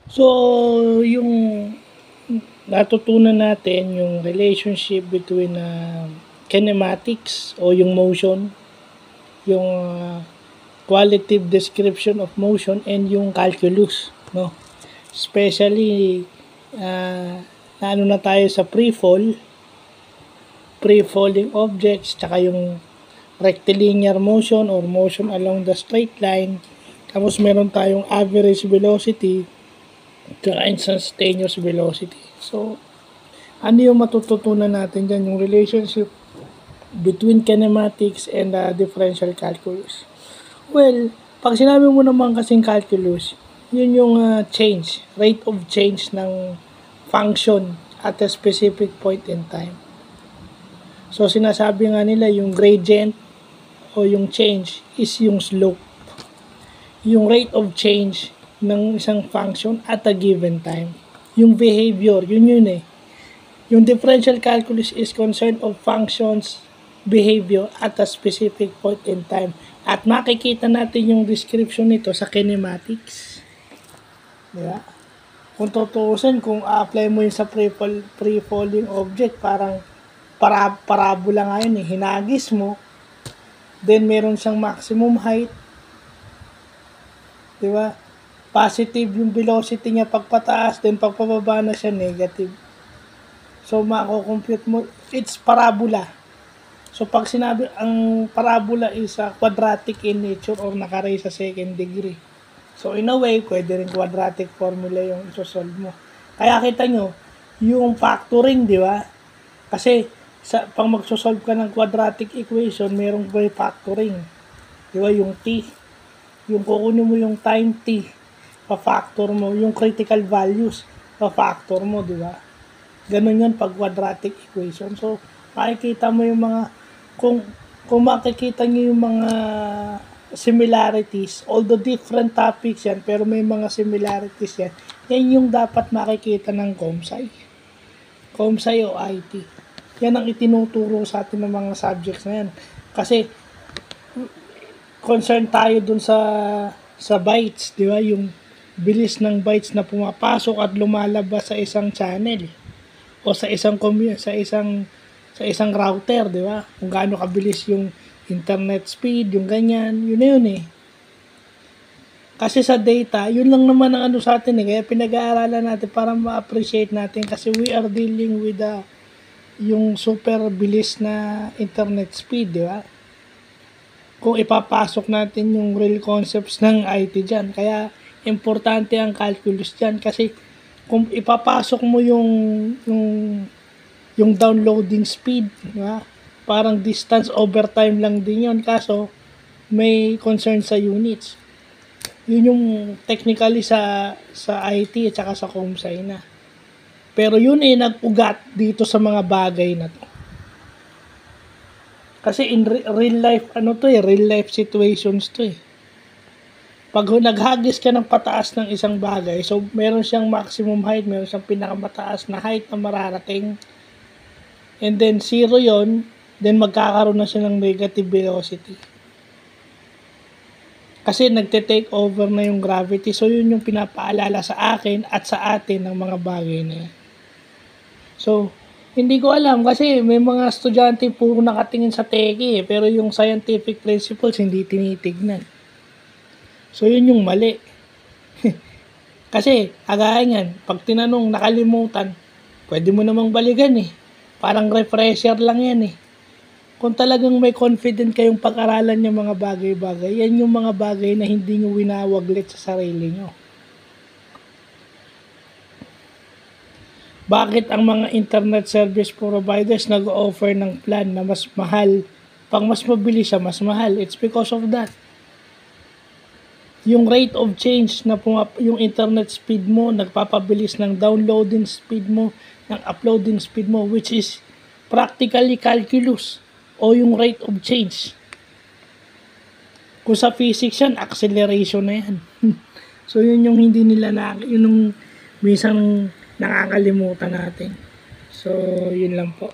So, yung natutunan natin yung relationship between kinematics o yung motion, yung qualitative description of motion, and yung calculus, no? Especially ano na tayo sa free-falling objects, tsaka yung rectilinear motion or motion along the straight line. Tapos meron tayong average velocity tsaka instantaneous velocity. So, ano yung matututunan natin dyan? Yung relationship between kinematics and differential calculus. Well, pag sinabi mo naman kasing calculus, yun yung rate of change ng function at a specific point in time. So, sinasabi nga nila yung gradient o yung change is yung slope. Yung rate of change ng isang function at a given time. Yung behavior, yun eh. Yung differential calculus is concerned of functions behavior at a specific point in time. At makikita natin yung description nito sa kinematics. Diba? Kung tutuusin, kung a-apply mo yun sa free-falling object, parang parabola nga yun eh. Hinagis mo, then meron siyang maximum height. Diba? Positive yung velocity niya pagpataas, then pagpababa na siya negative. So, mako-compute mo, it's parabola. So, pag sinabi, ang parabola is quadratic in nature or naka-raise sa second degree. So, in a way, pwede rin quadratic formula yung isosolve mo. Kaya kita nyo, yung factoring, di ba? Kasi, pag magsosolve ka ng quadratic equation, merong by factoring. Di ba? Yung t. Yung kukunin mo yung time t, pa-factor mo. Yung critical values, pa-factor mo, di ba? Ganun yun pag quadratic equation. So, makikita mo yung mga, kung makikita nyo yung mga similarities, although different topics yan, pero may mga similarities yan, yan yung dapat makikita ng COMSCI. COMSCI o IT. Yan ang itinuturo sa atin ng mga subjects na yan. Kasi, concern tayo dun sa bytes, di ba? Yung bilis ng bytes na pumapasok at lumalabas sa isang channel o sa isang router, di ba? Kung gaano kabilis yung internet speed, yung ganyan, yun na yun eh. Kasi sa data, yun lang naman ang ano sa atin eh. Kaya pinag-aaralan natin para ma-appreciate natin kasi we are dealing with yung super bilis na internet speed, di ba? Kung ipapasok natin yung real concepts ng IT dyan. Kaya, importante ang calculus dyan kasi kung ipapasok mo yung downloading speed, diba? Parang distance over time lang din yun, kaso may concern sa units. Yun yung technically sa IT at saka sa COMSCI na. Pero yun eh nag-ugat dito sa mga bagay na to. Kasi in real life, real life situations to eh. Pag naghagis ka ng pataas ng isang bagay, so meron siyang maximum height, meron siyang pinakamataas na height na mararating. And then 0 yon, then magkakaroon na siya ng negative velocity. Kasi nagte-take over na yung gravity. So yun yung pinapaalala sa akin at sa atin ng mga bagay na yan. So, hindi ko alam kasi may mga estudyante puro nakatingin sa teki pero yung scientific principles hindi tinitignan. So, yun yung mali. Kasi, agayan, pag tinanong nakalimutan, pwede mo namang balikan eh. Parang refresher lang yan eh. Kung talagang may confident kayong pag-aralan yung mga bagay-bagay, yan yung mga bagay na hindi nyo winawaglit sa sarili nyo. Bakit ang mga internet service providers nag-offer ng plan na mas mahal? Pag mas mabilis siya, mas mahal. It's because of that. Yung rate of change na yung internet speed mo, nagpapabilis ng downloading speed mo, ng uploading speed mo, which is practically calculus o yung rate of change. Kung sa physics yan, acceleration na yan. So yun yung hindi nila yun yung minsan nakakalimutan natin. So yun lang po.